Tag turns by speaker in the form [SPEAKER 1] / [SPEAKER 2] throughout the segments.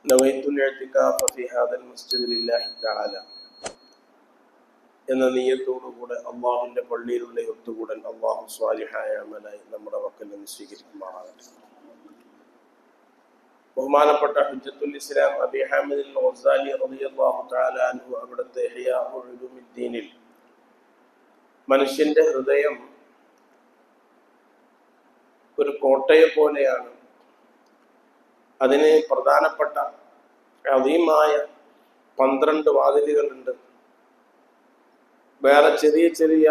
[SPEAKER 1] നവൈത്തുൽ ഇഅ്തികാഫ ഫി ഹാദൽ മസ്ജിദി ലില്ലാഹി തആല എന്ന നിയ്യത്തോടുകൂടെ അള്ളാഹുവിൻ്റെ പള്ളിയിലുള്ള ഒത്തുകൂടൽ അള്ളാഹു സ്വാലിഹായ അമലായി നമ്മുടെ വക്കൽ നിന്ന് സ്വീകരിക്കുമാറാകട്ടെ. ബഹുമാനപ്പെട്ട ഹുജ്ജത്തുൽ ഇസ്ലാം അബി ഹാമിദ് അൽ ഗസാലി റളിയല്ലാഹു തആല അൻഹു അവിടുത്തെ ഇഹ്യാ ഉലൂമുദ്ദീനിൽ മനുഷ്യന്റെ ഹൃദയം ഒരു കോട്ടയെ പോലെയാണ്, അതിന് പ്രധാനപ്പെട്ട അദീമായ 12 വാതിലുകളുണ്ട്, വേറെ ചെറിയ ചെറിയ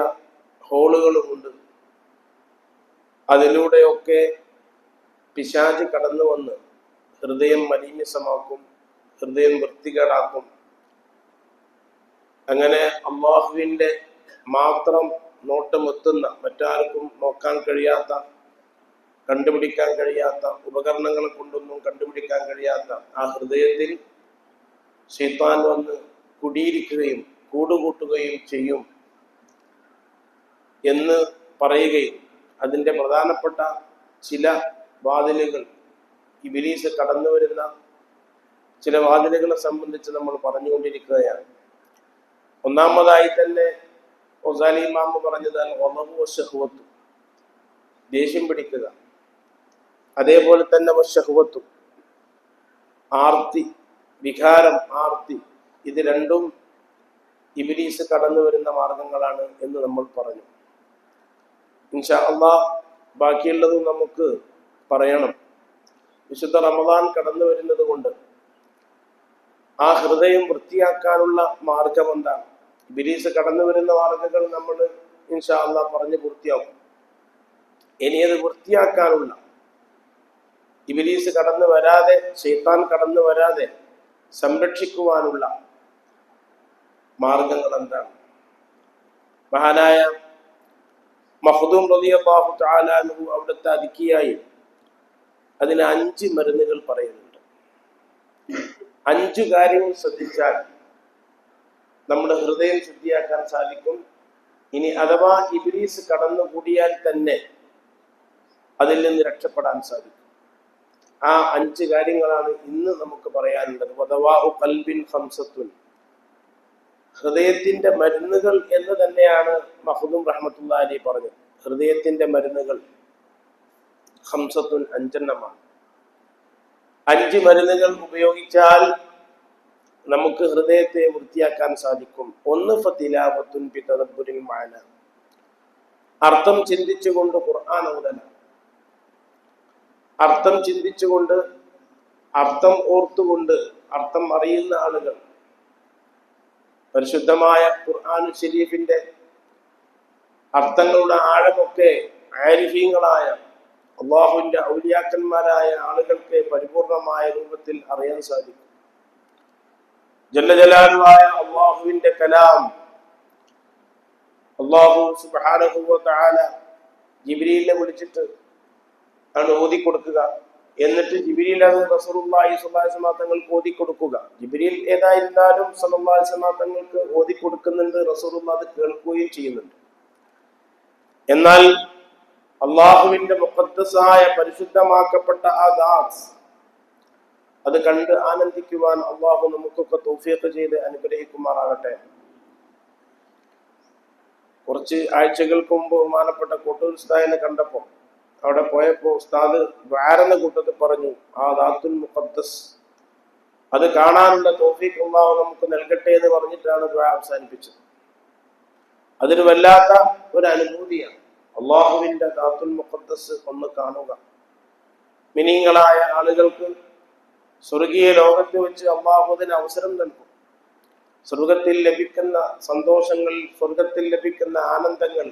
[SPEAKER 1] ഹോളുകളുമുണ്ട്. അതിലൂടെയൊക്കെ പിശാച് കടന്നു വന്ന് ഹൃദയം മലീമസമാക്കും, ഹൃദയം വൃത്തികേടാക്കും. അങ്ങനെ അല്ലാഹുവിൻ്റെ മാത്രം നോട്ടമെത്തുന്ന, മറ്റാർക്കും നോക്കാൻ കഴിയാത്ത, കണ്ടുപിടിക്കാൻ കഴിയാത്ത, ഉപകരണങ്ങളെ കൊണ്ടൊന്നും കണ്ടുപിടിക്കാൻ കഴിയാത്ത ആ ഹൃദയത്തിൽ ശൈത്താൻ വന്ന് കുടിയിരിക്കുകയും കൂടുകൂട്ടുകയും ചെയ്യും എന്ന് പറയുകയും അതിൻ്റെ പ്രധാനപ്പെട്ട ചില വാതിലുകൾ, ഇബ്ലീസ് കടന്നു വരുന്ന ചില വാതിലുകളെ സംബന്ധിച്ച് നമ്മൾ പറഞ്ഞുകൊണ്ടിരിക്കുകയാണ്. ഒന്നാമതായി തന്നെ ഗസാലി ഇമാം പറഞ്ഞത് ഗളബു വശഹ്വത്തു, ദേഷ്യം പിടിക്കുക. അതേപോലെ തന്നെ വശഹ്വത്തു, ആർത്തി, വികാരം, ആർത്തി. ഇത് രണ്ടും ഇബ്ലീസ് കടന്നു വരുന്ന മാർഗങ്ങളാണ് എന്ന് നമ്മൾ പറഞ്ഞു. ഇൻഷാ അല്ലാഹ് ബാക്കിയുള്ളതും നമുക്ക് പറയണം. വിശുദ്ധ റമദാൻ കടന്നു വരുന്നത് കൊണ്ട് ആ ഹൃദയം വൃത്തിയാക്കാനുള്ള മാർഗം എന്താണ്? ഇബ്ലീസ് കടന്നു വരുന്ന മാർഗങ്ങൾ നമ്മൾ ഇൻഷാ അല്ലാഹ് പറഞ്ഞ് പൂർത്തിയാക്കും. ഇനി അത് വൃത്തിയാക്കാനുള്ള, ഇബ്ലീസ് കടന്നു വരാതെ, ശൈത്താൻ കടന്നു വരാതെ സംരക്ഷിക്കുവാനുള്ള മാർഗങ്ങൾ എന്താണ്? മഹാനായ മഖ്ദൂം റളിയല്ലാഹു തആല അൻഹു അവിടുത്തെ അതിക്കിയായി അതിന് 5 മരുന്നുകൾ പറയുന്നുണ്ട്. 5 കാര്യങ്ങൾ ശ്രദ്ധിച്ചാൽ നമ്മുടെ ഹൃദയം ശുദ്ധിയാക്കാൻ സാധിക്കും. ഇനി അഥവാ ഇബ്ലീസ് കടന്നുകൂടിയാൽ തന്നെ അതിൽ നിന്ന് രക്ഷപ്പെടാൻ സാധിക്കും. ആ 5 കാര്യങ്ങളാണ് ഇന്ന് നമുക്ക് പറയാനുള്ളത്. വദവാഉ ഖൽബിൻ ഖംസത്തുൻ, ഹൃദയത്തിന്റെ മരുന്നുകൾ എന്ന് തന്നെയാണ് മഖ്ദൂം റഹ്മത്തുള്ളാഹി അലൈഹി പറഞ്ഞത്. ഹൃദയത്തിന്റെ മരുന്നുകൾ ഖംസത്തുൻ, 5 എണ്ണമാണ്. 5 മരുന്നുകൾ ഉപയോഗിച്ചാൽ നമുക്ക് ഹൃദയത്തെ വൃത്തിയാക്കാൻ സാധിക്കും. ഒന്ന് ഫതിലാവത്തുൻ ബിതദബ്ബുരിൽ മഅന, അർത്ഥം ചിന്തിച്ചുകൊണ്ട് ഖുർആൻ ഓതൽ. അർത്ഥം ചിന്തിച്ചുകൊണ്ട്, അർത്ഥം ഓർത്തുകൊണ്ട്, അർത്ഥം അറിയുന്ന ആളുകൾ പരിശുദ്ധമായ ഖുർആൻ ശരീഫിന്റെ അർത്ഥങ്ങളുടെ ആഴമൊക്കെ ആരിഫീങ്ങളായ അള്ളാഹുവിന്റെ ഔലിയാക്കന്മാരായ ആളുകൾക്ക് പരിപൂർണമായ രൂപത്തിൽ അറിയാൻ സാധിക്കും. ജല്ല ജലാലുവായ അള്ളാഹുവിന്റെ കലാം അള്ളാഹു സുബ്ഹാനഹു വ തആല ജിബ്രീലിനെ വിളിച്ചിട്ട് ആണ് ഓതിക്കൊടുക്കുക. എന്നിട്ട് ജിബ്രീൽ അത് റസൂലുള്ളാഹി സ്വല്ലല്ലാഹു അലൈഹി വസല്ലം തങ്ങൾക്ക് ഓതിക്കൊടുക്കുക. ജിബ്രീൽ ഏതായിരുന്നാലും സ്വല്ലല്ലാഹു അലൈഹി വസല്ലം തങ്ങൾക്ക് ഓതിക്കൊടുക്കുന്നുണ്ട്, റസൂലുള്ളാഹി അത് കേൾക്കുകയും ചെയ്യുന്നുണ്ട്. എന്നാൽ അള്ളാഹുവിന്റെ മുഖദ്ദസായ പരിശുദ്ധമാക്കപ്പെട്ട ആ ദാത്ത് അത് കണ്ട് ആനന്ദിക്കുവാൻ അള്ളാഹു നമുക്കൊക്കെ തൗഫീഖ് ചെയ്ത് അനുഗ്രഹിക്കുമാറാകട്ടെ. കുറച്ച് ആഴ്ചകൾക്ക് മുമ്പ് ബഹുമാനപ്പെട്ട കോട്ടൂർ ഉസ്താദിനെ കണ്ടപ്പോൾ, അവിടെ പോയപ്പോൾ ഉസ്താദ് ദ്വാരെന്ന കൂട്ടത്തിൽ പറഞ്ഞു, ആ ദാത്തുൽ മുഖദ്ദസ് അത് കാണാനുള്ള തൗഫീഖ് അള്ളാഹു നമുക്ക് നൽകട്ടെ എന്ന് പറഞ്ഞിട്ടാണ് ദ്വാ അവസാനിപ്പിച്ചത്. അതൊരു വല്ലാത്ത ഒരു അനുഭൂതിയാണ്. അള്ളാഹുവിന്റെ ദാത്തുൽ മുഖദ്ദസ് ഒന്ന് കാണുക. മിനിങ്ങളായ ആളുകൾക്ക് സ്വർഗീയ ലോകത്ത് വെച്ച് അള്ളാഹു അതിന് അവസരം നൽകും. സ്വർഗത്തിൽ ലഭിക്കുന്ന സന്തോഷങ്ങൾ, സ്വർഗത്തിൽ ലഭിക്കുന്ന ആനന്ദങ്ങൾ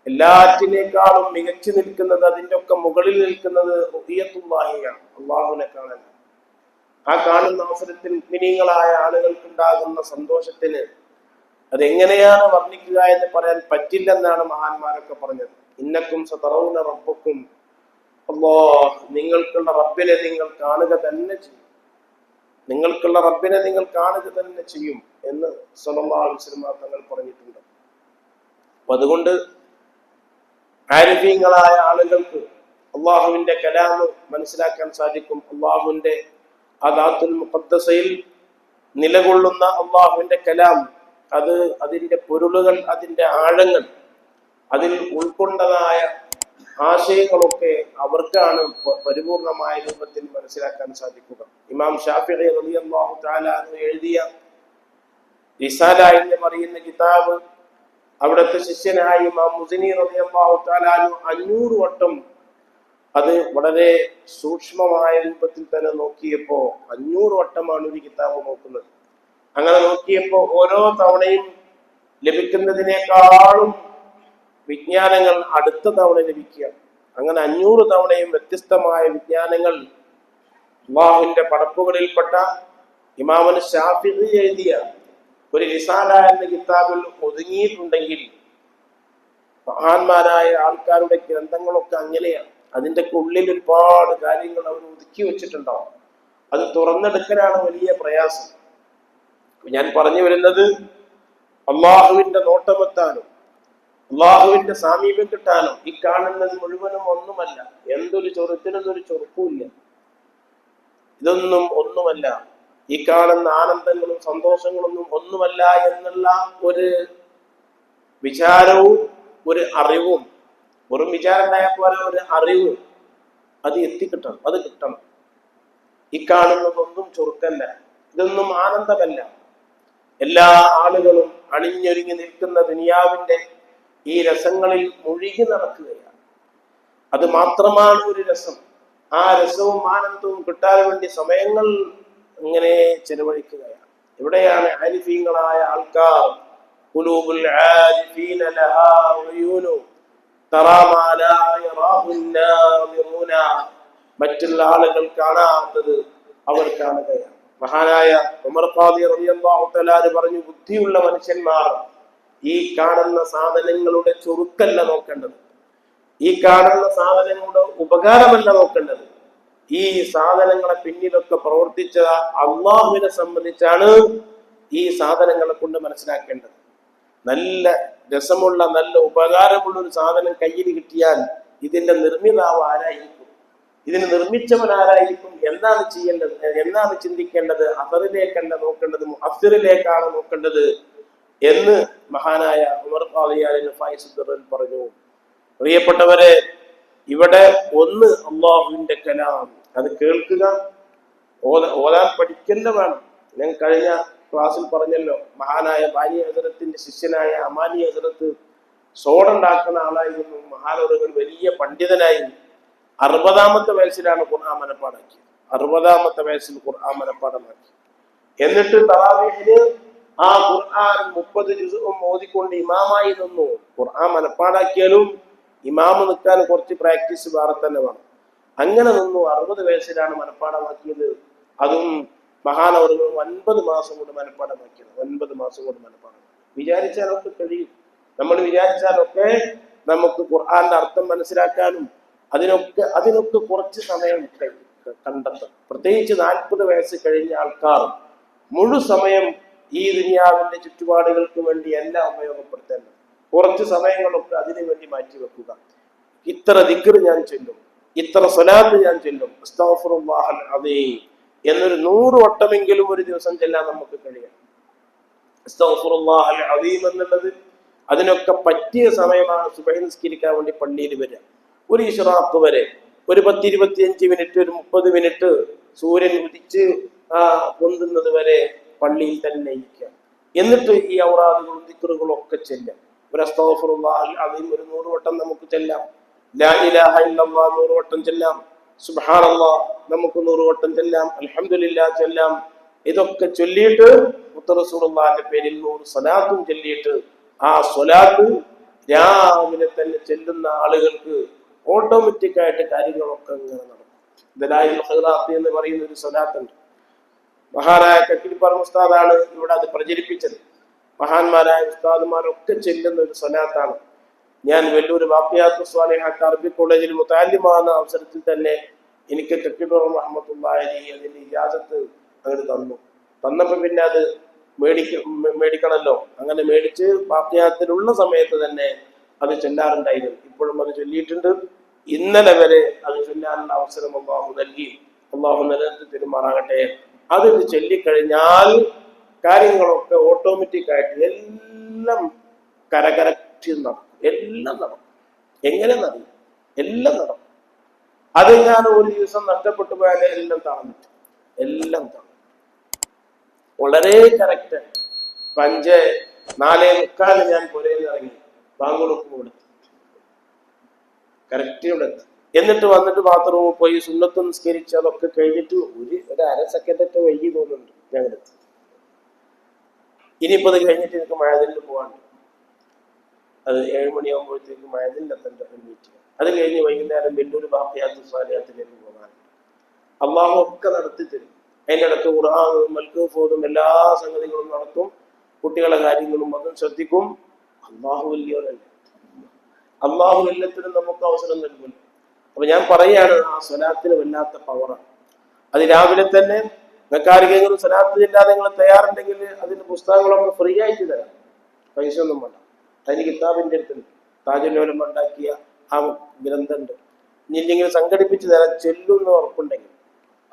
[SPEAKER 1] എല്ലാറ്റിനേക്കാളും മികച്ചു നിൽക്കുന്നത്, അതിൻ്റെ ഒക്കെ മുകളിൽ നിൽക്കുന്നത് റുഹിയത്തുല്ലാഹിയാണ്, അള്ളാഹുവിനെ കാണാൻ. ആ കാണുന്ന അവസരത്തിൽ മുഅ്മിനീങ്ങളായ ആളുകൾക്കുണ്ടാകുന്ന സന്തോഷത്തിന് അതെങ്ങനെയാണ് വർണ്ണിക്കുക എന്ന് പറയാൻ പറ്റില്ലെന്നാണ് മഹാന്മാരൊക്കെ പറഞ്ഞത്. ഇന്നക്കും സതറൗന റബ്ബക്കും, അല്ലാഹ് നിങ്ങൾക്കുള്ള റബ്ബിനെ നിങ്ങൾ കാണുക തന്നെ ചെയ്യും, നിങ്ങൾക്കുള്ള റബ്ബിനെ നിങ്ങൾ കാണുക തന്നെ ചെയ്യും എന്ന് സ്വല്ലല്ലാഹു അലൈഹി വസല്ലം തങ്ങൾ പറഞ്ഞിട്ടുണ്ട്. അപ്പൊ അതുകൊണ്ട് ആരിഫീങ്ങളായ ആളുകൾക്ക് അള്ളാഹുവിന്റെ കലാമ് മനസ്സിലാക്കാൻ സാധിക്കും. അള്ളാഹുവിന്റെ ആ ദാത്തുൽ മുഖദ്ദസയിൽ നിലകൊള്ളുന്ന അള്ളാഹുവിന്റെ കലാം, അതിന്റെ പൊരുളുകൾ, അതിന്റെ ആഴങ്ങൾ, അതിൽ ഉൾക്കൊണ്ടതായ ആശയങ്ങളൊക്കെ അവർക്കാണ് പരിപൂർണമായ രൂപത്തിൽ മനസ്സിലാക്കാൻ സാധിക്കുക. ഇമാം ഷാഫിഈ റളിയല്ലാഹു തആല അൻഹു എഴുതിയ റിസാല എന്ന് പറയുന്ന കിതാബ് അവിടുത്തെ ശിഷ്യനായ ഇമാം മുസ്നി റളിയല്ലാഹു തആല അൻഹു 500 വട്ടം അത് വളരെ സൂക്ഷ്മമായ രൂപത്തിൽ തന്നെ നോക്കിയപ്പോ 500 വട്ടമാണ് ഒരു കിതാബ് നോക്കുന്നത്. അങ്ങനെ നോക്കിയപ്പോ ഓരോ തവണയും ലഭിക്കുന്നതിനേക്കാളും വിജ്ഞാനങ്ങൾ അടുത്ത തവണ ലഭിക്കുക. അങ്ങനെ 500 തവണയും വ്യത്യസ്തമായ വിജ്ഞാനങ്ങൾ അല്ലാഹുവിന്റെ പടപ്പുകളിൽപ്പെട്ട ഇമാമുൽ ശാഫിഈ എഴുതിയ ഒരു റിസാല എന്ന കിതാബിൽ ഒതുങ്ങിയിട്ടുണ്ടെങ്കിൽ മഹാന്മാരായ ആൾക്കാരുടെ ഗ്രന്ഥങ്ങളൊക്കെ അങ്ങനെയാണ്. അതിന്റെ ഉള്ളിൽ ഒരുപാട് കാര്യങ്ങൾ അവർ ഒതുക്കി വെച്ചിട്ടുണ്ടാവും. അത് തുറന്നെടുക്കലാണ് വലിയ പ്രയാസം. ഞാൻ പറഞ്ഞു വരുന്നത്, അള്ളാഹുവിന്റെ നോട്ടമെത്താനും അള്ളാഹുവിന്റെ സാമീപ്യം കിട്ടാനും ഈ കാണുന്നത് മുഴുവനും ഒന്നുമല്ല. എന്തൊരു ചൊറുത്തിനൊരു ചൊറുക്കുമില്ല. ഇതൊന്നും ഒന്നുമല്ല. ഈ കാണുന്ന ആനന്ദങ്ങളും സന്തോഷങ്ങളൊന്നും ഒന്നുമല്ല എന്നുള്ള ഒരു വിചാരവും ഒരു അറിവും, വെറും വിചാരം ഉണ്ടായാൽ പോലെ ഒരു അറിവ് അത് എത്തിക്കിട്ടണം, അത് കിട്ടണം. ഈ കാണുന്നതൊന്നും ചൊറുക്കല്ല, ഇതൊന്നും ആനന്ദമല്ല. എല്ലാ ആളുകളും അണിഞ്ഞൊരുങ്ങി നിൽക്കുന്ന ദുനിയാവിന്റെ ഈ രസങ്ങളിൽ മുഴുകി നടക്കുകയാണ്. അത് മാത്രമാണ് ഒരു രസം. ആ രസവും ആനന്ദവും കിട്ടാൻ വേണ്ടി സമയങ്ങൾ ഇങ്ങനെ ചെലവഴിക്കുകയാണ്. ഇവിടെയാണ് ആരിഫീങ്ങളായ ആൾക്കാർ ഖുലൂബുൽ ആരിഫീന ലഹാ ഉയൂനു തറാ മാ ലാ യറാഹു നാദിറൂന, മറ്റുള്ള ആളുകൾ കാണാത്തത് അവർ കാണുകയാണ്. മഹാനായ ഉമർ ഖാദി റളിയല്ലാഹു തആല പറഞ്ഞു, ബുദ്ധിയുള്ള മനുഷ്യന്മാർ ഈ കാണുന്ന സാധനങ്ങളുടെ ചുരുക്കല്ല നോക്കേണ്ടത്, ഈ കാണുന്ന സാധനങ്ങളുടെ ഉപകാരമല്ല നോക്കേണ്ടത്. ഈ സാധനങ്ങളെ പിന്നിലൊക്കെ പ്രവർത്തിച്ച അള്ളാഹുവിനെ സംബന്ധിച്ചാണ് ഈ സാധനങ്ങളെ കൊണ്ട് മനസ്സിലാക്കേണ്ടത്. നല്ല രസമുള്ള, നല്ല ഉപകാരമുള്ള ഒരു സാധനം കയ്യിൽ കിട്ടിയാൽ ഇതിന്റെ നിർമ്മിതാവ് ആരായിരിക്കും, ഇതിന് നിർമ്മിച്ചവൻ ആരായിരിക്കും, എന്താണ് ചെയ്യേണ്ടത്, എന്താണ് ചിന്തിക്കേണ്ടത്, അസറിലേക്കല്ല നോക്കേണ്ടത്, മുഅസ്സിറിലേക്കാണ് നോക്കേണ്ടത് എന്ന് മഹാനായ ഉമർ ഖാദി അൽ-ഫൈസി പറഞ്ഞു. പ്രിയപ്പെട്ടവരെ, ഇവിടെ ഒന്ന് അള്ളാഹുവിന്റെ കലാം, അത് കേൾക്കുക, ഓതാൻ പഠിക്കുന്ന വേണം. ഞാൻ കഴിഞ്ഞ ക്ലാസ്സിൽ പറഞ്ഞല്ലോ, മഹാനായ ബാനി ഹസരത്തിന്റെ ശിഷ്യനായ അമാനി ഹസരത്ത് സോഡുണ്ടാക്കുന്ന ആളായിരുന്നു. മഹാനവറുകൾ വലിയ പണ്ഡിതനായി 60-ാമത്തെ വയസ്സിലാണ് ഖുർആൻ മനപ്പാടാക്കിയത്. 60-ാമത്തെ വയസ്സിൽ ഖുർആൻ മനപ്പാടമാക്കി. എന്നിട്ട് തറാവീഹിന് ആ ഖുർആൻ 30 ജുസും ഓതിക്കൊണ്ട് ഇമാമായി നിന്നു. ഖുർആൻ മനപ്പാടാക്കിയാലും ഇമാമ് നിൽക്കാൻ കുറച്ച് പ്രാക്ടീസ് വേറെ തന്നെ വേണം. അങ്ങനെ നിന്നു. 60 വയസ്സിലാണ് മനപ്പാടമാക്കിയത്. അതും മഹാനവറുകൾ 9 മാസം കൊണ്ട് മനപ്പാടമാക്കിയത്. 9 മാസം കൊണ്ട് മനപ്പാടം. വിചാരിച്ചാലൊക്കെ കഴിയും. നമ്മൾ വിചാരിച്ചാലൊക്കെ നമുക്ക് ഖുർആന്റെ അർത്ഥം മനസ്സിലാക്കാനും അതിനൊക്കെ കുറച്ച് സമയം കണ്ടെത്തും. പ്രത്യേകിച്ച് 40 വയസ്സ് കഴിഞ്ഞ ആൾക്കാർ മുഴു സമയം ഈ ദുനിയാവിന്റെ ചുറ്റുപാടുകൾക്ക് വേണ്ടി എല്ലാം ഉപയോഗപ്പെടുത്തേണ്ടത്. കുറച്ച് സമയങ്ങളൊക്കെ അതിനു വേണ്ടി മാറ്റിവെക്കുക. ഇത്ര ദിക്ർ ഞാൻ ചൊല്ലും, ഇത്ര സ്വലാത്ത് ഞാൻ ചൊല്ലും, അസ്തഗ്ഫിറുല്ലാഹൽ അദീം എന്നൊരു 100 വട്ടമെങ്കിലും ഒരു ദിവസം ചെല്ലാൻ നമുക്ക് കഴിയണം. അസ്തഗ്ഫിറുല്ലാഹൽ അദീം എന്നുള്ളത് അതിനൊക്കെ പറ്റിയ സമയമാണ് സുബഹി നിസ്കരിക്കാൻ വേണ്ടി പള്ളിയിൽ വരിക. ഒരു ഇശ്റാഖ് വരെ ഒരു 10-25 മിനിറ്റ്, ഒരു 30 മിനിറ്റ് സൂര്യൻ ഉദിച്ച് പൊന്തുന്നത് വരെ പള്ളിയിൽ തന്നെ ഇരിക്കുക. എന്നിട്ട് ഈ ഔറാദുകളും ദിക്റുകളും ഒക്കെ ചെല്ലാം. ഒരു അസ്തഗ്ഫിറുല്ലാഹൽ അദീം ഒരു 100 വട്ടം നമുക്ക് ചെല്ലാം. ലാ ഇലാഹ ഇല്ലല്ലാഹ് 100 വട്ടം ചെല്ലാം. സുബ്ഹാനല്ലാഹ് നമുക്ക് 100 വട്ടം ചെല്ലാം. അൽഹംദുലില്ലാഹ് ചെല്ലാം. ഇതൊക്കെ ചൊല്ലിയിട്ട് റസൂലുള്ളാഹിന്റെ പേരിൽ 100 സ്വലാത്തും ചൊല്ലിയിട്ട് ആ സ്വലാത്ത് രാവിലെ തന്നെ ചെല്ലുന്ന ആളുകൾക്ക് ഓട്ടോമാറ്റിക്കായിട്ട് കാര്യങ്ങളൊക്കെ ഇങ്ങനെ നടക്കും. ദലായിലുൽ ഖൈറാത്ത് എന്ന് പറയുന്ന ഒരു സ്വലാത്തുണ്ട്. മഹാനായ കക്കിലിപ്പറ ഉസ്താദാണ് ഇവിടെ അത് പ്രചരിപ്പിച്ചത്. മഹാന്മാരായ ഉസ്താദുമാരൊക്കെ ചെല്ലുന്ന ഒരു സ്വലാത്താണ്. ഞാൻ വെല്ലൂർ ബാഖിയാത്തു സ്വാലിഹാത്ത് അറബി കോളേജിൽ മുതഅല്ലിമാകുന്ന അവസരത്തിൽ തന്നെ എനിക്ക് കക്കിലിപ്പറ റഹ്മത്തുള്ളാഹി അലൈഹി അതിന്റെ ഇജാസത്ത് അങ്ങോട്ട് തന്നപ്പോൾ പിന്നെ അത് മേടിക്കണമല്ലോ. അങ്ങനെ മേടിച്ച് ബാഖിയാത്തിലുള്ള സമയത്ത് തന്നെ അത് ചൊല്ലാറുണ്ടായിരുന്നു. ഇപ്പോഴും അത് ചൊല്ലിയിട്ടുണ്ട്. ഇന്നലെ വരെ അത് ചൊല്ലാനുള്ള അവസരം അല്ലാഹു നൽകി. അള്ളാഹു നിലനിർത്തി തരുമാറാകട്ടെ. അതിന് ചൊല്ലിക്കഴിഞ്ഞാൽ കാര്യങ്ങളൊക്കെ ഓട്ടോമാറ്റിക്കായിട്ട് എല്ലാം കരകരക്ഷി നടക്കും. എല്ലാം നടക്കും. എങ്ങനെ നടക്കും? എല്ലാം നടക്കും. അത് ഞാൻ ഒരു ദിവസം നഷ്ടപ്പെട്ടു പോയാലേ എല്ലാം തളർന്നിട്ട് എല്ലാം തളർന്നു. വളരെ കറക്റ്റ്. 5:45 ഞാൻ പുരയിൽ ഇറങ്ങി ബാങ്കുളൊക്കെ കൊടുത്തു കറക്റ്റ് ഇവിടെ എത്തി. എന്നിട്ട് വന്നിട്ട് ബാത്റൂമിൽ പോയി സുന്നത്ത് നിസ്കരിച്ച് അതൊക്കെ കഴിഞ്ഞിട്ട് ഒരു അര സെക്കൻഡൊക്കെ വൈകി തോന്നുന്നുണ്ട് ഞങ്ങളെത്തി. ഇനിയിപ്പോ അത് കഴിഞ്ഞിട്ട് എനിക്ക് മഴതിൽ പോകാണ്ട്. അത് 7 മണിയാകുമ്പോഴത്തേക്ക് മഴതിലെത്തേണ്ട ഒരു മീറ്റിംഗ്. അത് കഴിഞ്ഞ് വൈകുന്നേരം വലിയൊരു ബാക്കിയാത്ത് സ്വാലിയാത്തിലേക്ക് പോകാൻ അള്ളാഹു ഒക്കെ നടത്തി തരും. അതിൻ്റെ ഇടയ്ക്ക് ഖുർആനും മൽക്കൂഫും എല്ലാ സംഗതികളും നടത്തും. കുട്ടികളുടെ കാര്യങ്ങളും അതും ശ്രദ്ധിക്കും. അള്ളാഹു വലിയവരല്ലേ. അള്ളാഹു എല്ലാത്തിനും നമുക്ക് അവസരം നൽകും. അപ്പൊ ഞാൻ പറയാണ്, ആ സ്വലാത്തിന് വല്ലാത്ത പവറാണ്. അത് രാവിലെ തന്നെ നിങ്ങൾക്കാർക്കെങ്കിലും സ്വലാത്ത് ഇല്ലാതെ നിങ്ങൾ തയ്യാറുണ്ടെങ്കിൽ അതിന്റെ പുസ്തകങ്ങളൊക്കെ ഫ്രീ ആയിട്ട് തരാം. പൈസ ഒന്നും വേണ്ട. അതിന് കിതാബിന്റെ അടുത്തുണ്ട്. താജുലോലം ഉണ്ടാക്കിയ ആ ഗ്രന്ഥമുണ്ട്. ഇനിയില്ലെങ്കിൽ സംഘടിപ്പിച്ച് തരാൻ ചെല്ലുന്ന ഉറപ്പുണ്ടെങ്കിൽ.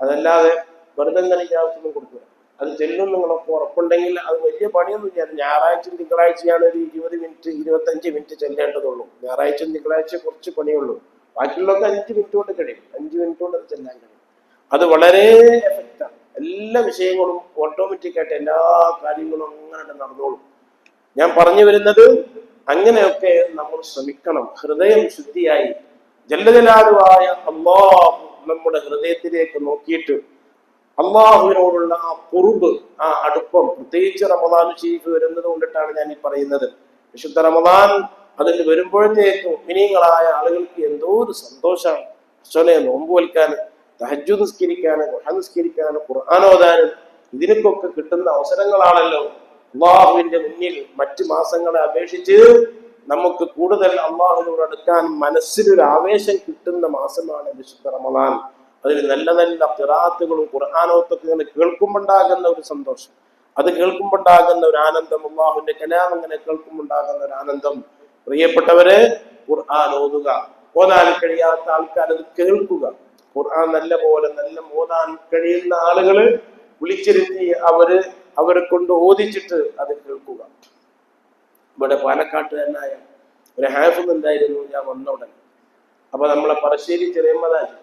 [SPEAKER 1] അതല്ലാതെ വെറുതെ ഇജാസൊന്നും കൊടുക്കുക. അത് ചെല്ലും നിങ്ങളൊക്കെ ഉറപ്പുണ്ടെങ്കിൽ അത് വലിയ പണിയൊന്നും ചെയ്യാൻ. ഞായറാഴ്ചയും തിങ്കളാഴ്ചയാണ് ഒരു 20 മിനിറ്റ് 25 മിനിറ്റ് ചെല്ലേണ്ടതുള്ളൂ. ഞായറാഴ്ചയും തിങ്കളാഴ്ച കുറച്ച് പണിയുള്ളൂ. ബാക്കിയുള്ളതൊക്കെ 5 മിനിറ്റ് കൊണ്ട് കഴിയും. 5 മിനിറ്റ് കൊണ്ട് അത് ചെല്ലാൻ കഴിയും. അത് വളരെ എഫക്റ്റാണ്. എല്ലാ വിഷയങ്ങളും ഓട്ടോമാറ്റിക്കായിട്ട് എല്ലാ കാര്യങ്ങളും അങ്ങനെ നടന്നോളും. ഞാൻ പറഞ്ഞു വരുന്നത് അങ്ങനെയൊക്കെ നമ്മൾ ശ്രമിക്കണം. ഹൃദയം ശുദ്ധിയായി ജല്ലജലാലുവായ അല്ലാഹു നമ്മുടെ ഹൃദയത്തിലേക്ക് നോക്കിയിട്ട് അള്ളാഹുവിനോടുള്ള ആ കുറുബ്, ആ അടുപ്പം, പ്രത്യേകിച്ച് റമദാൻ ഷരീഫ് വരുന്നത് കൊണ്ടിട്ടാണ് ഞാൻ ഈ പറയുന്നത്. വിശുദ്ധ റമദാൻ അതിൽ വരുമ്പോഴത്തേക്കും മുഅ്മിനീങ്ങളായ ആളുകൾക്ക് എന്തോ ഒരു സന്തോഷമാണ്. അശ്വനെ നോമ്പ് വലിക്കാനും തഹജ്ജുദ് നിസ്കരിക്കാനും ദുഹാ നിസ്കരിക്കാനും ഖുർആൻ ഓതാനും ഇതിനൊക്കെ കിട്ടുന്ന അവസരങ്ങളാണല്ലോ അള്ളാഹുവിന്റെ മുന്നിൽ മറ്റു മാസങ്ങളെ അപേക്ഷിച്ച് നമുക്ക് കൂടുതൽ അള്ളാഹുവിനോട് അടുക്കാൻ മനസ്സിലൊരു ആവേശം കിട്ടുന്ന മാസമാണ് വിശുദ്ധ റമദാൻ. അതിൽ നല്ല നല്ല ഖിറാഅത്തുകളും ഖുർആനോത്തൊക്കെ ഇങ്ങനെ കേൾക്കുമ്പോണ്ടാകുന്ന ഒരു സന്തോഷം, അത് കേൾക്കുമ്പോണ്ടാകുന്ന ഒരു ആനന്ദം, അള്ളാഹുവിന്റെ കലാം ഇങ്ങനെ കേൾക്കുമ്പോണ്ടാകുന്ന ഒരു ആനന്ദം. പ്രിയപ്പെട്ടവരെ, ഖുർആൻ ഓതുക. ഓതാൻ കഴിയാത്ത ആൾക്കാർ അത് കേൾക്കുക. ഖുർആൻ നല്ല പോലെ നല്ല ഓതാൻ കഴിയുന്ന ആളുകള് വിളിച്ചിരുത്തി അവരെ കൊണ്ട് ഓദിച്ചിട്ട് അത് കേൾക്കുക. ഇവിടെ പാലക്കാട്ട് തന്നെയായ ഒരു ഹാഫിദ് ഉണ്ടായിരുന്നു ഞാൻ വന്ന ഉടനെ. അപ്പൊ നമ്മളെ പറശ്ശേരി ചെറിയമ്മദാജി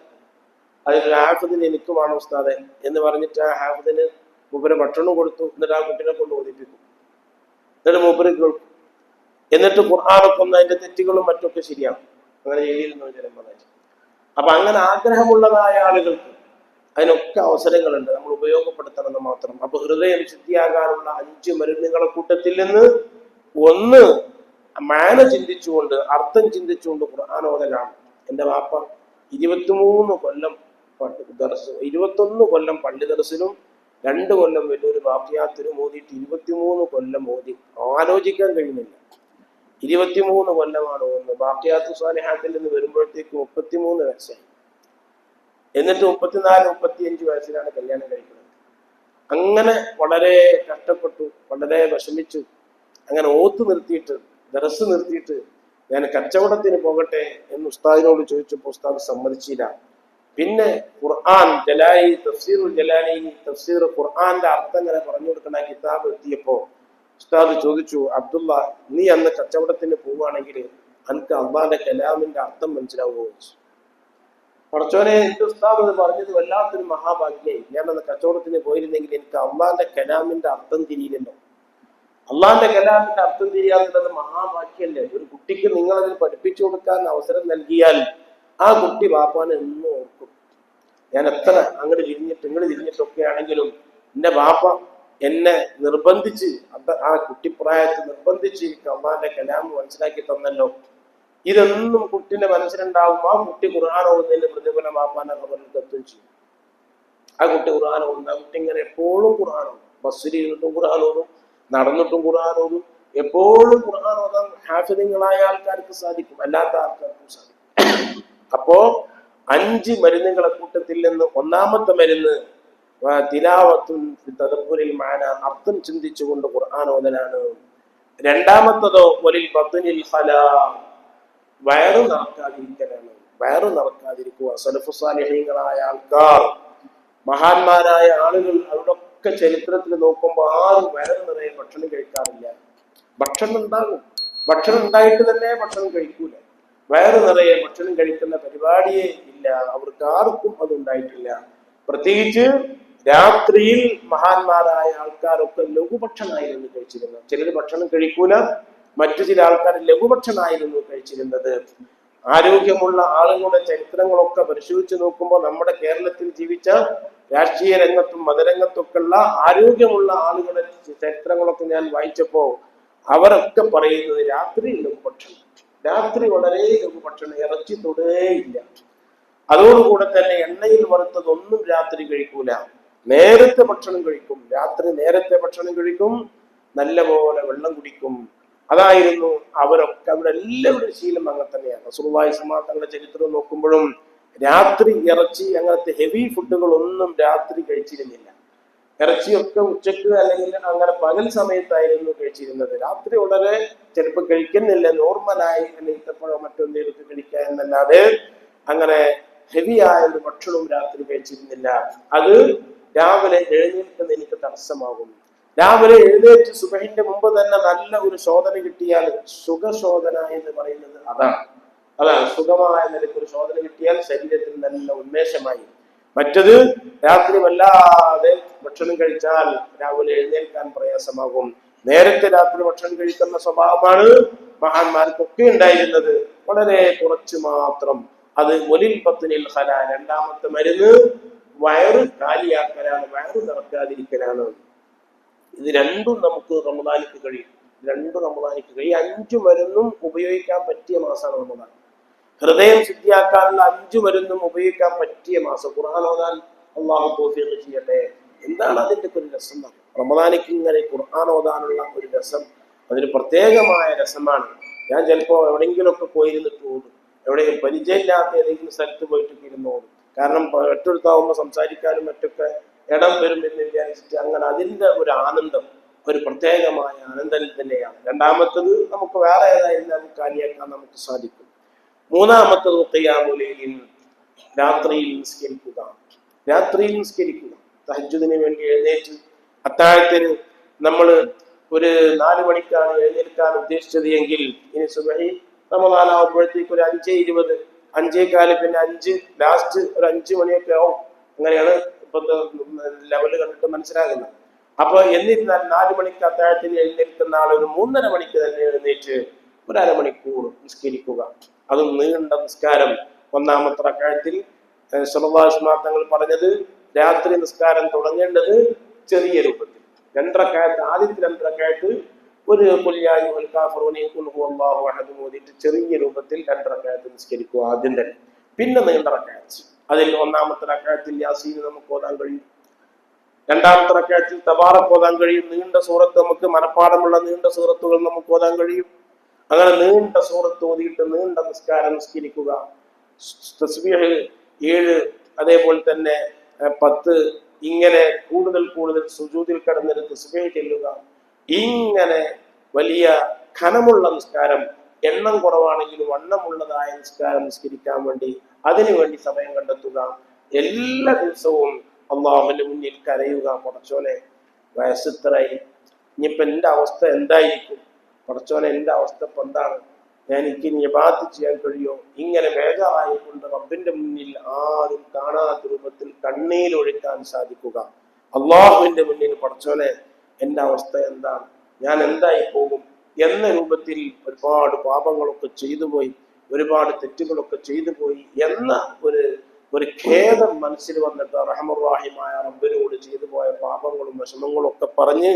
[SPEAKER 1] അതിലൊരു ഹാഫിദിന് എനിക്ക് വേണം ഉസ്താദെ എന്ന് പറഞ്ഞിട്ട് ആ ഹാഫിദിന് മൂപ്പര് ഭക്ഷണം കൊടുത്തു. എന്നിട്ട് ആ കുട്ടിനെ കൊണ്ട് ഓദിപ്പിക്കും. എന്നിട്ട് മൂപ്പര് കേൾക്കും. എന്നിട്ട് ഖുർആനൊക്കെ ഒന്ന് അതിന്റെ തെറ്റുകളും മറ്റൊക്കെ ശരിയാകും. അങ്ങനെ ചെയ്തിരുന്നു ചെറിയമ്മദാജി. അപ്പൊ അങ്ങനെ ആഗ്രഹമുള്ളതായ ആളുകൾക്ക് അതിനൊക്കെ അവസരങ്ങളുണ്ട്. നമ്മൾ ഉപയോഗപ്പെടുത്തണമെന്ന് മാത്രം. അപ്പൊ ഹൃദയം ശുദ്ധിയാകാനുള്ള 5 മരുന്നുകളെ കൂട്ടത്തിൽ നിന്ന് ഒന്ന് മാന ചിന്തിച്ചുകൊണ്ട്, അർത്ഥം ചിന്തിച്ചുകൊണ്ട് ഖുർആൻ ഓതലാണ്. എൻ്റെ വാപ്പ 23 കൊല്ലം 21 കൊല്ലം പള്ളി ദർസിലും 2 കൊല്ലം വലിയൊരു വാക്യാത്തിനും ഓതിയിട്ട് 23 കൊല്ലം ഓതി. ആലോചിക്കാൻ കഴിയുന്നില്ല. 23 കൊല്ലമാണ് ഓതുന്നത്. വാക്യാത്ത് സ്വാലിഹാത്തിൽ നിന്ന് വരുമ്പോഴത്തേക്ക് 33 വയസ്സായി. എന്നിട്ട് 34, 35 വയസ്സിലാണ് കല്യാണം കഴിക്കുന്നത്. അങ്ങനെ വളരെ കഷ്ടപ്പെട്ടു, വളരെ വിഷമിച്ചു. അങ്ങനെ ഓത്ത് നിർത്തിയിട്ട്, ദർസ് നിർത്തിയിട്ട് ഞാൻ കച്ചവടത്തിന് പോകട്ടെ എന്ന് ഉസ്താദിനോട് ചോദിച്ചപ്പോൾ ഉസ്താദ് സമ്മതിച്ചില്ല. പിന്നെ ഖുർആൻ ജലാലി, തഫ്സീറുൽ ജലാലി, തഫ്സീർ ഖുർആന്റെ അർത്ഥം ഇങ്ങനെ പറഞ്ഞു കൊടുക്കുന്ന കിതാബ് എത്തിയപ്പോ ഉസ്താദ് ചോദിച്ചു, അബ്ദുള്ള, നീ അന്ന് കച്ചവടത്തിന് പോവുകയാണെങ്കിൽ അനക്ക് അള്ളാന്റെ കലാമിന്റെ അർത്ഥം മനസ്സിലാവുമോ ചോദിച്ചു. പടച്ചോനെ, എന്റെ ഉസ്താദ് പറഞ്ഞത് വല്ലാത്തൊരു മഹാഭാഗ്യായി. ഞാനന്ന് കച്ചവടത്തിന് പോയിരുന്നെങ്കിൽ എനിക്ക് അള്ളാന്റെ കലാമിന്റെ അർത്ഥം തിരിയില്ലല്ലോ. അള്ളാന്റെ കലാമിന്റെ അർത്ഥം തിരിയാന്നുള്ളത് മഹാഭാഗ്യല്ലേ. ഒരു കുട്ടിക്ക് നിങ്ങളതിൽ പഠിപ്പിച്ചു കൊടുക്കാൻ അവസരം നൽകിയാൽ ആ കുട്ടി വാപ്പാനെ എന്നും ഓർക്കും. ഞാൻ എത്ര അങ്ങോട്ട് തിരിഞ്ഞിട്ടൊക്കെ ആണെങ്കിലും എന്റെ വാപ്പ എന്നെ നിർബന്ധിച്ച്, ആ കുട്ടിപ്രായത്തിൽ നിർബന്ധിച്ച് അള്ളാന്റെ കലാം മനസ്സിലാക്കി തന്നല്ലോ. ഇതൊന്നും കുട്ടിന്റെ മനസ്സിലുണ്ടാവും. ആ കുട്ടി ഖുർആൻ ഓതുന്നതിന്റെ പ്രതിഫലം വാപ്പാന്റെ ഖബറിൽ എത്തുകയും ചെയ്യും. ആ കുട്ടി ഖുർആൻ ഓതും. ആ കുട്ടി ഇങ്ങനെ എപ്പോഴും ഖുർആൻ ഓതും. ബസ്സിൽ ഇരുന്നിട്ടും ഖുർആൻ ഓതും, നടന്നിട്ടും ഖുർആൻ ഓതും. എപ്പോഴും ഖുർആൻ ഓതാൻ ഹാഫിദുകളായ ആൾക്കാർക്ക് സാധിക്കും, അല്ലാത്ത ആൾക്കാർക്കും സാധിക്കും. അപ്പോ 5 മരുന്നുകളെ കൂട്ടത്തിൽ നിന്ന് ഒന്നാമത്തെ മരുന്ന് തിലാവത്തുൻ തദബ്ബുരിൽ മാന, അർത്ഥം ചിന്തിച്ചുകൊണ്ട് ഖുർആൻ ഓതലാണ്. രണ്ടാമത്തതോ വലിൽ ബത്നിൽ ഖലാ, വയറ് നിറക്കാതിരിക്കലാണ്. വയറ് നിറക്കാതിരിക്കുക. സലഫു സാലിഹീങ്ങളായ ആൾക്കാർ മഹാന്മാരായ ആളുകൾ അവരുടെയൊക്കെ ചരിത്രത്തിൽ നോക്കുമ്പോൾ ആരും വയറ് നിറയെ ഭക്ഷണം കഴിക്കാറില്ല. ഭക്ഷണം ഉണ്ടാകും, ഭക്ഷണം ഉണ്ടായിട്ട് തന്നെ ഭക്ഷണം കഴിക്കൂല. വയറ് നിറയെ ഭക്ഷണം കഴിക്കുന്ന പരിപാടിയേ ഇല്ല, അവർക്ക് ആർക്കും അത് ഉണ്ടായിട്ടില്ല. പ്രത്യേകിച്ച് രാത്രിയിൽ മഹാന്മാരായ ആൾക്കാരൊക്കെ ലഘുഭക്ഷണമായിരുന്നു കഴിച്ചിരുന്നത്. ചിലർ ഭക്ഷണം കഴിക്കൂല, മറ്റു ചില ആൾക്കാർ ലഘുഭക്ഷണമായിരുന്നു കഴിച്ചിരുന്നത്. ആരോഗ്യമുള്ള ആളുകളുടെ ചരിത്രങ്ങളൊക്കെ പരിശോധിച്ച് നോക്കുമ്പോൾ നമ്മുടെ കേരളത്തിൽ ജീവിച്ച രാഷ്ട്രീയ രംഗത്തും മതരംഗത്തൊക്കെ ഉള്ള ആരോഗ്യമുള്ള ആളുകളുടെ ചരിത്രങ്ങളൊക്കെ ഞാൻ വായിച്ചപ്പോ അവരൊക്കെ പറയുന്നത് രാത്രി ലഘുഭക്ഷണം, രാത്രി വളരെ ലഘുഭക്ഷണം, ഇറച്ചി തൊടേയില്ല. അതോടുകൂടെ തന്നെ എണ്ണയിൽ വറുത്തതൊന്നും രാത്രി കഴിക്കൂല, നേരത്തെ ഭക്ഷണം കഴിക്കും. രാത്രി നേരത്തെ ഭക്ഷണം കഴിക്കും, നല്ല പോലെ വെള്ളം കുടിക്കും. അതായിരുന്നു അവരൊക്കെ, അവരെല്ലാവരുടെ ശീലം അങ്ങനെ തന്നെയാണ്. റസൂലുള്ളാഹി സ്വല്ലല്ലാഹു അലൈഹി വസല്ലം ചരിത്രം നോക്കുമ്പോഴും രാത്രി ഇറച്ചി അങ്ങനത്തെ ഹെവി ഫുഡുകളൊന്നും രാത്രി കഴിച്ചിരുന്നില്ല. ഇറച്ചിയൊക്കെ ഉച്ചക്ക് അല്ലെങ്കിൽ അങ്ങനെ പകൽ സമയത്തായിരുന്നു കഴിച്ചിരുന്നത്. രാത്രി വളരെ ചിലപ്പോൾ കഴിക്കുന്നില്ല, നോർമലായി ഈത്തപ്പഴോ മറ്റൊന്നെടുത്ത് കഴിക്കുക എന്നല്ലാതെ അങ്ങനെ ഹെവി ആയ ഒരു ഭക്ഷണവും രാത്രി കഴിച്ചിരുന്നില്ല. അത് രാവിലെ എഴുന്നേൽക്കുന്ന എനിക്ക് തടസ്സമാകും. രാവിലെ എഴുന്നേറ്റ് സുബഹിന്റെ മുമ്പ് തന്നെ നല്ല ഒരു ശോധന കിട്ടിയാൽ, സുഖശോധന എന്ന് പറയുന്നത് അതാണ് സുഖമായ നിലയ്ക്കൊരു ശോധന കിട്ടിയാൽ ശരീരത്തിൽ നല്ല ഉന്മേഷമായി. മറ്റത് രാത്രി വല്ലാതെ ഭക്ഷണം കഴിച്ചാൽ രാവിലെ എഴുന്നേൽക്കാൻ പ്രയാസമാകും. നേരത്തെ രാത്രി ഭക്ഷണം കഴിക്കുന്ന സ്വഭാവമാണ് മഹാന്മാർക്കൊക്കെ ഉണ്ടായിരുന്നത്, വളരെ കുറച്ച് മാത്രം. അത് മുലിൽ പത്തിനിൽ ഹല, രണ്ടാമത്തെ മരുന്ന് വയറ് കാലിയാക്കലാണ്, വയറ് നിറക്കാതിരിക്കലാണ്. ഇത് രണ്ടും നമുക്ക് റമദാനിക്ക് കഴിയും, റമദാനിക്ക് കഴിയും. 5 മരുന്നും ഉപയോഗിക്കാൻ പറ്റിയ മാസമാണ് റമദാൻ. ഹൃദയം ശുദ്ധിയാക്കാനുള്ള 5 മരുന്നും ഉപയോഗിക്കാൻ പറ്റിയ മാസം. ഖുർആൻ ഓതാൻ അള്ളാഹു തൗഫീഖ് ചെയ്യട്ടെ. എന്താണ് അതിന്റെ ഒരു രസം? റമദാനിക്ക് ഇങ്ങനെ ഖുർആൻ ഓതാനുള്ള ഒരു രസം, അതൊരു പ്രത്യേകമായ രസമാണ്. ഞാൻ ചിലപ്പോൾ എവിടെയെങ്കിലുമൊക്കെ പോയിരുന്നിട്ട് ഓതും, എവിടെയും പരിചയമില്ലാത്ത ഏതെങ്കിലും സ്ഥലത്ത് പോയിട്ടൊക്കെ ഇരുന്ന് ഓതും. കാരണം ഒറ്റടുത്താവുമ്പോൾ സംസാരിക്കാനും മറ്റൊക്കെ ഇടം വരും എന്ന് വിചാരിച്ചിട്ട് അങ്ങനെ അതിൻ്റെ ഒരു ആനന്ദം, ഒരു പ്രത്യേകമായ ആനന്ദം തന്നെയാണ്. രണ്ടാമത്തത് നമുക്ക് വേറെ ഏതായിരുന്നാലും കാര്യമാക്കാൻ നമുക്ക് സാധിക്കും. മൂന്നാമത്തത് ഖിയാമുൽ ലൈൽ, രാത്രിയിൽ നിസ്കരിക്കുക. രാത്രിയിൽ നിസ്കരിക്കുക, തഹജ്ജുദിന് വേണ്ടി എഴുന്നേറ്റ് അത്താഴത്തിന് നമ്മൾ ഒരു 4 മണിക്കാണ് എഴുന്നേൽക്കാൻ ഉദ്ദേശിച്ചത് എങ്കിൽ ഇനി സുബഹി റമദാനാവുമ്പോഴത്തേക്ക് ഒരു 5:20, 5:15, പിന്നെ 5 ലാസ്റ്റ് ഒരു 5 മണിയൊക്കെ ആവും. അങ്ങനെയാണ് ഇപ്പോഴത്തെ ലെവല് കണ്ടിട്ട് മനസ്സിലാകുന്നത്. അപ്പൊ എന്നിരുന്നാൽ 4 മണിക്ക് അത്താഴത്തിന് എഴുന്നേൽക്കുന്ന ആൾ ഒരു 3:30 മണിക്ക് തന്നെ എഴുന്നേറ്റ് ഒരു അരമണിക്കൂർ നിസ്കരിക്കുക. അതും നീണ്ട നിസ്കാരം. ഒന്നാമത്തെ റക്അത്തിൽ സ്വല്ലല്ലാഹു അലൈഹി വസല്ലം തങ്ങൾ പറഞ്ഞത് രാത്രി നിസ്കാരം തുടങ്ങേണ്ടത് ചെറിയ രൂപത്തിൽ 2 റക്അത്ത്, ആദ്യത്തെ 2 റക്അത്ത് ഒരു ഖുൽ യാ അയ്യുഹൽ കാഫിറൂൻ ഖുൽ ഹുവല്ലാഹു അഹദ് ഓതിയിട്ട് ചെറിയ രൂപത്തിൽ 2 റക്അത്ത് നിസ്കരിക്കുക ആദ്യം തന്നെ. പിന്നെ നീണ്ട റക്അത്ത്, അതിൽ ഒന്നാമത്തെ റക്അത്തിൽ യാസീൻ നമുക്ക് ഓതാൻ കഴിയും, രണ്ടാമത്തെ റക്അത്തിൽ തബാറക് ഓതാൻ കഴിയും. നീണ്ട സൂറത്ത്, നമുക്ക് മനപ്പാടമുള്ള നീണ്ട സൂറത്തുകൾ നമുക്ക് ഓതാൻ കഴിയും. അങ്ങനെ നീണ്ട സൂറത്ത് ഓതിയിട്ട് നീണ്ട നിസ്കാരം നിസ്കരിക്കുക. തസ്ബീഹ് 7, അതേപോലെ തന്നെ 10, ഇങ്ങനെ കൂടുതൽ സുജൂദിൽ കിടന്നിട്ട് തസ്ബീഹ് ചൊല്ലുക. ഇങ്ങനെ വലിയ ഘനമുള്ള നിസ്കാരം, എണ്ണം കുറവാണെങ്കിലും വണ്ണമുള്ളതായ നിസ്കാരം നിസ്കരിക്കാൻ വേണ്ടി അതിനുവേണ്ടി സമയം കണ്ടെത്തുക. എല്ലാ ദിവസവും അള്ളാഹുവിന്റെ മുന്നിൽ കരയുക, പടച്ചോനെ വയസ്സിത്രയായി, ഇനിയിപ്പോൾ എൻ്റെ അവസ്ഥ എന്തായിരിക്കും, പടച്ചോനെ എൻ്റെ അവസ്ഥ ഇപ്പം എന്താണ്, എനിക്ക് ഇനി ഇബാദത്ത് ചെയ്യാൻ കഴിയോ? ഇങ്ങനെ ബേജാറായിക്കൊണ്ട് റബ്ബിന്റെ മുന്നിൽ ആരും കാണാത്ത രൂപത്തിൽ കണ്ണീരൊഴുക്കാൻ സാധിക്കുക. അള്ളാഹുവിന്റെ മുന്നിൽ പടച്ചോനെ എൻ്റെ അവസ്ഥ എന്താണ്, ഞാൻ എന്തായി പോകും എന്ന രൂപത്തിൽ ഒരുപാട് പാപങ്ങളൊക്കെ ചെയ്തു പോയി, ഒരുപാട് തെറ്റുകളൊക്കെ ചെയ്തു പോയി എന്ന ഒരു ഖേദം മനസ്സിൽ വന്നിട്ട് റഹ്മാനുർ റബ്ബിനോട് ചെയ്തു പോയ പാപങ്ങളും വിഷമങ്ങളും ഒക്കെ പറഞ്ഞ്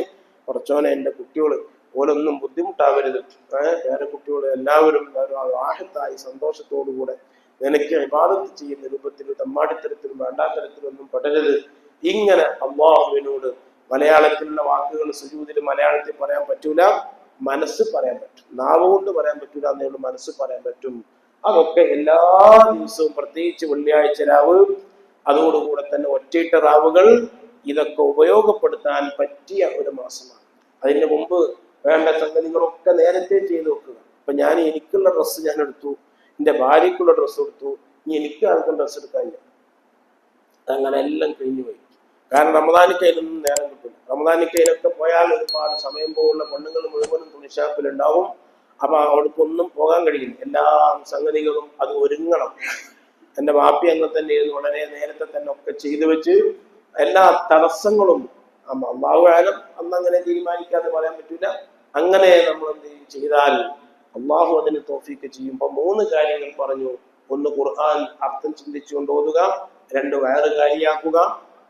[SPEAKER 1] പടച്ചോനെ എൻ്റെ കുട്ടികൾ ഓലൊന്നും ബുദ്ധിമുട്ടാവരുത്, വേറെ കുട്ടികൾ എല്ലാവരും ആഹത്തായി സന്തോഷത്തോടുകൂടെ നിനക്ക് ഇബാദത്ത് ചെയ്യുന്ന രൂപത്തിൽ തമ്മാടിത്തരത്തിലും വേണ്ടാത്തരത്തിലൊന്നും പെടരുത്. ഇങ്ങനെ അല്ലാഹുവിനോട് മലയാളത്തിലുള്ള വാക്കുകൾ സുജൂദിൽ മലയാളത്തിൽ പറയാൻ പറ്റൂല, മനസ്സ് പറയാൻ പറ്റും. നാവ് കൊണ്ട് പറയാൻ പറ്റൂല എന്നേ ഉള്ളൂ, മനസ്സ് പറയാൻ പറ്റും. അതൊക്കെ എല്ലാ ദിവസവും, പ്രത്യേകിച്ച് വെള്ളിയാഴ്ച രാവ്, അതോടുകൂടെ തന്നെ ഒറ്റയിട്ട റാവുകൾ, ഇതൊക്കെ ഉപയോഗപ്പെടുത്താൻ പറ്റിയ ഒരു മാസമാണ്. അതിന് മുമ്പ് വേണ്ട സംഗതികളൊക്കെ നേരത്തെ ചെയ്തു വെക്കുക. അപ്പൊ ഞാൻ എനിക്കുള്ള ഡ്രസ്സ് ഞാൻ എടുത്തു, എൻ്റെ ഭാര്യയ്ക്കുള്ള ഡ്രസ്സ് എടുത്തു, ഇനി എനിക്ക് ആർക്കും ഡ്രസ്സ് എടുക്കാനില്ല, അങ്ങനെ എല്ലാം കഴിഞ്ഞു പോയി. കാരണം റമദാനിക്കയിലൊന്നും നേരം കിട്ടില്ല. റമദാനിക്കയിലൊക്കെ പോയാൽ ഒരുപാട് സമയം പോകുന്ന പെണ്ണുങ്ങൾ മുഴുവനും തുണിഷാപ്പിലുണ്ടാവും. അപ്പൊ അവർക്കൊന്നും പോകാൻ കഴിയില്ല. എല്ലാ സംഗതികളും അത് ഒരുങ്ങണം. എന്റെ വാപ്പി അങ്ങനെ തന്നെ വളരെ നേരത്തെ തന്നെ ഒക്കെ ചെയ്തു വെച്ച് എല്ലാ തടസ്സങ്ങളും അള്ളാഹുആലം അന്നങ്ങനെ തീരുമാനിക്കാതെ പറയാൻ പറ്റില്ല. അങ്ങനെ നമ്മൾ എന്ത് ചെയ്താൽ അള്ളാഹു അതിന് തൗഫീക്ക് ചെയ്യുമ്പോൾ 3 കാര്യങ്ങൾ പറഞ്ഞു. 1, ഖുർആൻ അർത്ഥം ചിന്തിച്ചുകൊണ്ട് ഓതുക. 2, വയറ് കാലിയാക്കുക.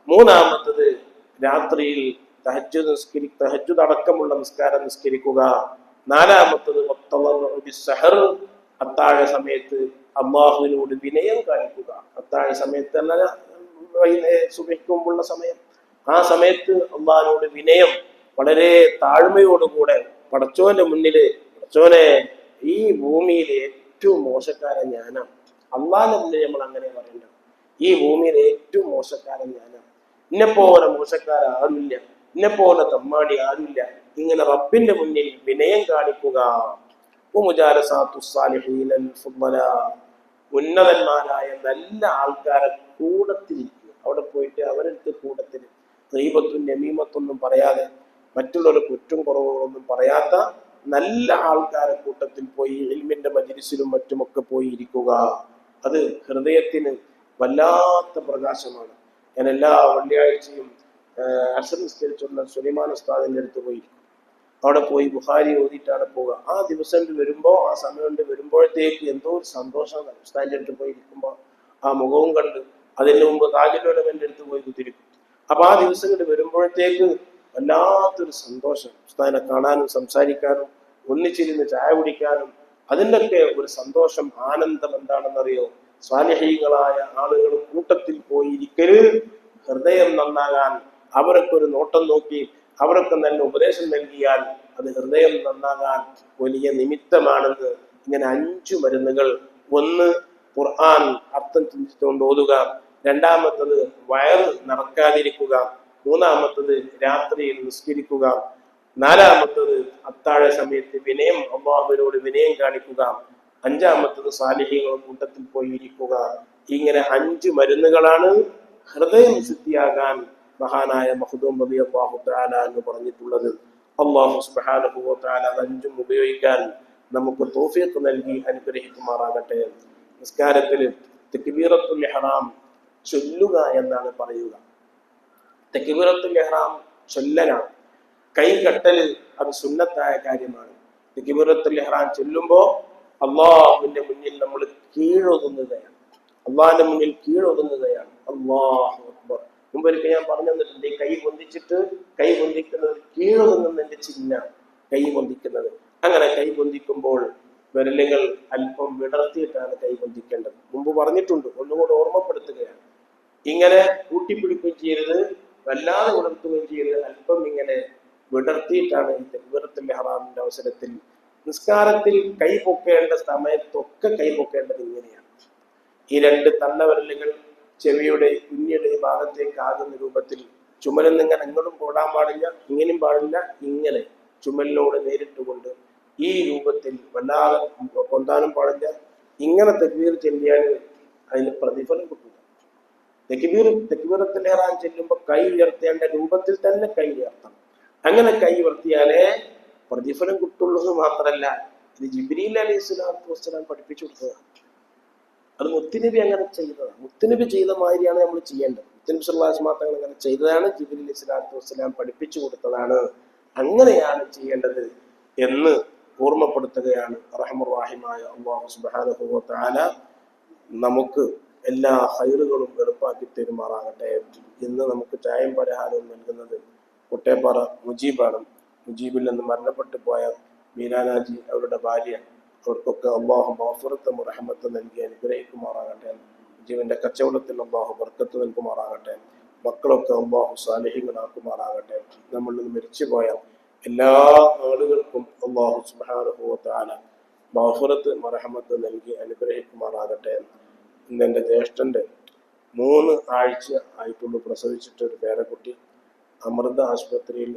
[SPEAKER 1] 3-മത്തത് രാത്രിയിൽ തഹജ്ജുദ് അടക്കമുള്ള നിസ്കാരം നിസ്കരിക്കുക. 4-മത്തത് അത്താഴ സമയത്ത് അള്ളാഹുവിനോട് വിനയം കാണിക്കുക. അത്താഴ സമയത്ത് അല്ല, സുബഹിക്കുമുള്ള സമയം. ആ സമയത്ത് അള്ളാഹിനോട് വിനയം, വളരെ താഴ്മയോടുകൂടെ പടച്ചോന്റെ മുന്നില്, പടച്ചോനെ ഈ ഭൂമിയിലെ ഏറ്റവും മോശക്കാരൻ ഞാനാണ്. അള്ളാഹിന്റെ മുന്നിൽ നമ്മൾ അങ്ങനെ പറയേണ്ടത്. ഈ ഭൂമിയിലെ ഏറ്റവും മോശക്കാരൻ ഞാനാണ്. ഇന്നെപ്പോലെ മോശക്കാരൻ ആരുമില്ല, ഇന്നെപ്പോലെ തമ്മാടി ആരുമില്ല. ഇങ്ങനെ റബ്ബിന്റെ മുന്നിൽ വിനയം കാണിക്കുക. ഉന്നതന്മാരായ നല്ല ആൾക്കാരെ കൂടത്തിരിക്കുക. അവിടെ പോയിട്ട് അവരുടെ കൂട്ടത്തിൽ ഗീബത്തും നമീമത്തൊന്നും പറയാതെ, മറ്റുള്ളവരുടെ കുറ്റം കുറവുകളൊന്നും പറയാത്ത നല്ല ആൾക്കാരെ കൂട്ടത്തിൽ പോയി ഇൽമിന്റെ മജ്‌ലിസിലും മറ്റുമൊക്കെ പോയി ഇരിക്കുക. അത് ഹൃദയത്തിന് വല്ലാത്ത പ്രകാശമാണ്. ഞാൻ എല്ലാ വെള്ളിയാഴ്ചയും അസർ നിസ്കരിച്ചുള്ള സുലൈമാൻ ഉസ്താദിന്റെ അടുത്ത് പോയിരിക്കും. അവിടെ പോയി ബുഖാരി ഓതിയിട്ടാണ് പോവുക. ആ ദിവസം വരുമ്പോൾ, ആ സമയം കൊണ്ട് വരുമ്പോഴത്തേക്ക് എന്തോ ഒരു സന്തോഷമാണ്. ഉസ്താദിന്റെ അടുത്ത് പോയി ഇരിക്കുമ്പോൾ ആ മുഖവും കണ്ട്, അതിന് മുമ്പ് താജുലുലമന്റെ അടുത്ത് പോയി കുത്തിരിക്കും. അപ്പൊ ആ ദിവസം കൊണ്ട് വരുമ്പോഴത്തേക്ക് വല്ലാത്തൊരു സന്തോഷം. ഉസ്താദിനെ കാണാനും സംസാരിക്കാനും ഒന്നിച്ചിരുന്ന് ചായ കുടിക്കാനും അതിൻ്റെയൊക്കെ ഒരു സന്തോഷം, ആനന്ദം എന്താണെന്നറിയോ? സ്വാലിഹീങ്ങളായ ആളുകൾ കൂട്ടത്തിൽ പോയി ഇരിക്കല് ഹൃദയം നന്നാകാൻ, അവരൊക്കെ ഒരു നോട്ടം നോക്കി അവരൊക്കെ നല്ല ഉപദേശം നൽകിയാൽ അത് ഹൃദയം നന്നാകാൻ വലിയ നിമിത്തമാണെന്ന് ഇങ്ങനെ 5 മരുന്നുകൾ. 1, ഖുർആൻ അർത്ഥം ചിന്തിച്ചുകൊണ്ട് ഓതുക. 2-മത്തത് വയറ് നടക്കാതിരിക്കുക. 3-മത്തത് രാത്രിയിൽ നിസ്കരിക്കുക. 4-മത്തത് അത്താഴ സമയത്ത് വിനയം, അല്ലാഹുവിനോട് വിനയം കാണിക്കുക. 5-മത്തത് സാലിഹീങ്ങളുടെ കൂട്ടത്തിൽ പോയി ഇരിക്കുക. ഇങ്ങനെ 5 മരുന്നുകളാണ് ഹൃദയം ശുദ്ധിയാകാൻ മഹാനായ മഖ്ദൂം റളിയല്ലാഹു തആല എന്ന് പറഞ്ഞിട്ടുള്ളത്. അല്ലാഹു സുബ്ഹാനഹു വ തആല 5 ഉപയോഗിക്കാൻ നമുക്ക് തൗഫീഖ് നൽകി അനുഗ്രഹിക്കുമാറാകട്ടെ. നിസ്കാരത്തിൽ തക്ബീറത്തുൽ ഇഹ്റാം ചൊല്ലുക എന്നാണ് പറയുക. തക്ബീറത്തുൽ ഇഹ്റാം ചൊല്ലലാണ്. കൈ കെട്ടൽ അത് സുന്നത്തായ കാര്യമാണ്. തക്ബീറത്തുൽ ഇഹ്റാം ചൊല്ലുമ്പോൾ അള്ളാഹുവിന്റെ മുന്നിൽ നമ്മൾ കീഴൊതുങ്ങുകയാണ്. അള്ളാഹിന്റെ മുന്നിൽ കീഴൊതുങ്ങുകയാണ്. അല്ലാഹു അക്ബർ. മുമ്പൊരിക്കൽ ഞാൻ പറഞ്ഞു തന്നിട്ടുണ്ട്, ഈ കൈ പൊന്തിച്ചിട്ട്, കൈ പൊന്തിക്കുന്നത് കീഴൊതുങ്ങുന്നതിന്റെ ചിഹ്നമാണ് കൈ പൊന്തിക്കുന്നത്. അങ്ങനെ കൈ പൊന്തിക്കുമ്പോൾ വിരലുകൾ അല്പം വിടർത്തിയിട്ടാണ് കൈ പൊന്തിക്കേണ്ടത്. മുമ്പ് പറഞ്ഞിട്ടുണ്ട്, ഒന്നുകൂടെ ഓർമ്മപ്പെടുത്തുകയാണ്. ഇങ്ങനെ കൂട്ടിപ്പിടിക്കുകയും ചെയ്യരുത്, വല്ലാതെ വിടർത്തുകയും ചെയ്യരുത്. അല്പം ഇങ്ങനെ വിടർത്തിയിട്ടാണ് ഈ തക്ബീറത്തുൽ ഇഹ്റാമിന്റെ അവസരത്തിൽ, നിസ്കാരത്തിൽ കൈ പൊക്കേണ്ട സമയത്തൊക്കെ കൈ പൊക്കേണ്ടത് ഇങ്ങനെയാണ്. ഈ 2 തള്ളവിരലുകൾ ചെവിയുടെ കുഞ്ഞിയുടെ ഭാഗത്തേക്ക് ആകുന്ന രൂപത്തിൽ, ചുമലിൽ ഇങ്ങനെ എങ്ങോട്ടും പോടാൻ പാടില്ല, ഇങ്ങനെയും പാടില്ല, ഇങ്ങനെ ചുമലിനോട് നേരിട്ടുകൊണ്ട് ഈ രൂപത്തിൽ വല്ലാതെ പൊന്താനും പാടില്ല. ഇങ്ങനെ തക്ബീർ ചെല്ലിയാൽ അതിന് പ്രതിഫലം കിട്ടില്ല. തക്ബീറത്തുൽ ഇഹ്റാം ചെല്ലുമ്പോൾ കൈ ഉയർത്തേണ്ട രൂപത്തിൽ തന്നെ കൈ ഉയർത്തണം. അങ്ങനെ കൈ ഉയർത്തിയാലേ പ്രതിഫലം കിട്ടുള്ളൂ എന്ന് മാത്രമല്ല, ഇത് ജിബ്രീൽ അലൈഹിസ്സലാത്തു വസ്സലാം പഠിപ്പിച്ചു കൊടുത്തതാണ്. അത് മുത്തുനബി അങ്ങനെ ചെയ്തതാണ്. മുത്തുനബി ചെയ്ത മാതിരിയാണ് നമ്മൾ ചെയ്യേണ്ടത്. മുത്തുനബി സല്ലല്ലാഹു അലൈഹി വസല്ലം തങ്ങൾ അങ്ങനെ ചെയ്തതാണ്. ജിബ്രീൽ അലൈഹിസ്സലാത്തു വസ്സലാം പഠിപ്പിച്ചു കൊടുത്തതാണ്. അങ്ങനെയാണ് ചെയ്യേണ്ടത് എന്ന് ഓർമ്മപ്പെടുത്തുകയാണ്. റഹ്മാൻ റഹീമായ അല്ലാഹു സുബ്ഹാനഹു വ തആല നമുക്ക് എല്ലാ ഹൈറുകളും എളുപ്പാക്കി തരുമാറാകട്ടെ. ഇന്ന് നമുക്ക് ചായയും പലഹാരവും നൽകുന്നത് കുട്ടേപ്പാറ മുജീബാണ്. മുജീബിൽ നിന്ന് മരണപ്പെട്ടു പോയ മീരാനാജി, അവരുടെ ഭാര്യ, അവർക്കൊക്കെ അല്ലാഹു മഗ്ഫിറത്തും റഹ്മത്തും നൽകി അനുഗ്രഹിക്കുമാറാകട്ടെ. ജീവന്റെ കച്ചവടത്തിൽ അല്ലാഹു ബർക്കത്ത് നൽകുമാറാകട്ടെ. മക്കളൊക്കെ അല്ലാഹു സാലിഹീങ്ങളാക്കുമാറാകട്ടെ. നമ്മളിൽ നിന്ന് മരിച്ചുപോയ എല്ലാ ആളുകൾക്കും അല്ലാഹു സുബ്ഹാനഹു വ തആല മഗ്ഫിറത്ത് റഹ്മത്ത് നൽകി അനുഗ്രഹിക്കുമാറാകട്ടെ. ഇന്ന് എൻ്റെ ജ്യേഷ്ഠൻ്റെ 3 ആഴ്ച ആയിട്ടുള്ളൂ പ്രസവിച്ചിട്ട് ഒരു പേരക്കുട്ടി. അമൃത ആശുപത്രിയിൽ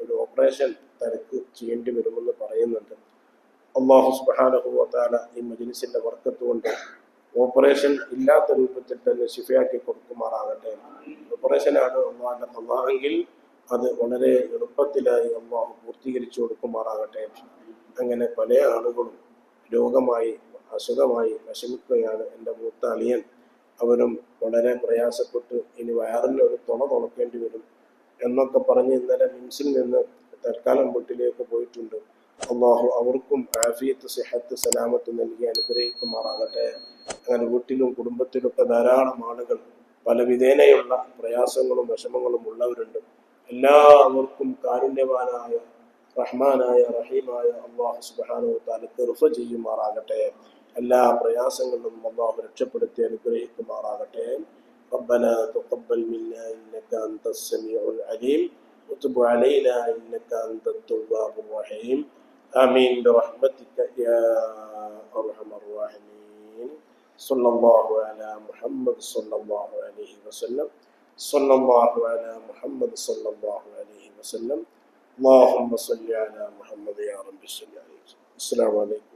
[SPEAKER 1] ഒരു ഓപ്പറേഷൻ തിരക്ക് ചെയ്യേണ്ടി വരുമെന്ന് പറയുന്നുണ്ട്. അല്ലാഹു സുബ്ഹാനഹു വ തആല ഈ മജ്‌ലിസിന്റെ ബർക്കത്ത് കൊണ്ട് ഓപ്പറേഷൻ ഇല്ലാത്ത രൂപത്തിൽ തന്നെ ശിഫയാക്കി കൊടുക്കുമാറാകട്ടെ. ഓപ്പറേഷനാണ് അള്ളാഹിന്റെ ഖദാഎങ്കിൽ അത് വളരെ എളുപ്പത്തിലായി അള്ളാഹു പൂർത്തീകരിച്ചു കൊടുക്കുമാറാകട്ടെ. അങ്ങനെ പല ആളുകളും രോഗമായി അസുഖമായി വിഷമിക്കുകയാണ്. എൻ്റെ മൂത്ത അളിയൻ, അവരും വളരെ പ്രയാസപ്പെട്ട് ഇനി വയറിന് ഒരു തുണക്കേണ്ടി വരും എന്നൊക്കെ പറഞ്ഞ് ഇന്നലെ മിംസിൽ നിന്ന് തൽക്കാലം വീട്ടിലേക്ക് പോയിട്ടുണ്ട്. അള്ളാഹു അവർക്കും ആഫിയത്ത്, സിഹത്ത്, സലാമത്ത് നൽകി അനുഗ്രഹിക്കുമാറാകട്ടെ. അങ്ങനെ വീട്ടിലും കുടുംബത്തിലൊക്കെ ധാരാളം ആളുകൾ പല വിധേനയുള്ള പ്രയാസങ്ങളും വിഷമങ്ങളും ഉള്ളവരുണ്ട്. എല്ലാവർക്കും കാരുണ്യവാനായ റഹ്മാനായ റഹീമായ അള്ളാഹു സുബ്ഹാനഹു വ തആല ഖിർഫ ചെയ്യുമാറാകട്ടെ. എല്ലാ പ്രയാസങ്ങളിലും അള്ളാഹു രക്ഷപ്പെടുത്തി അനുഗ്രഹിക്കുമാറാകട്ടെ. ربنا تقبل منا إنك أنت السميع العليم وتب علينا إنك أنت التواب الرحيم آمين برحمتك يا أرحم الراحمين. صلى الله على محمد صلى الله عليه وسلم. صلى الله على محمد صلى الله عليه وسلم. اللهم صل على محمد يا رب صل عليه وسلم. السلام عليكم.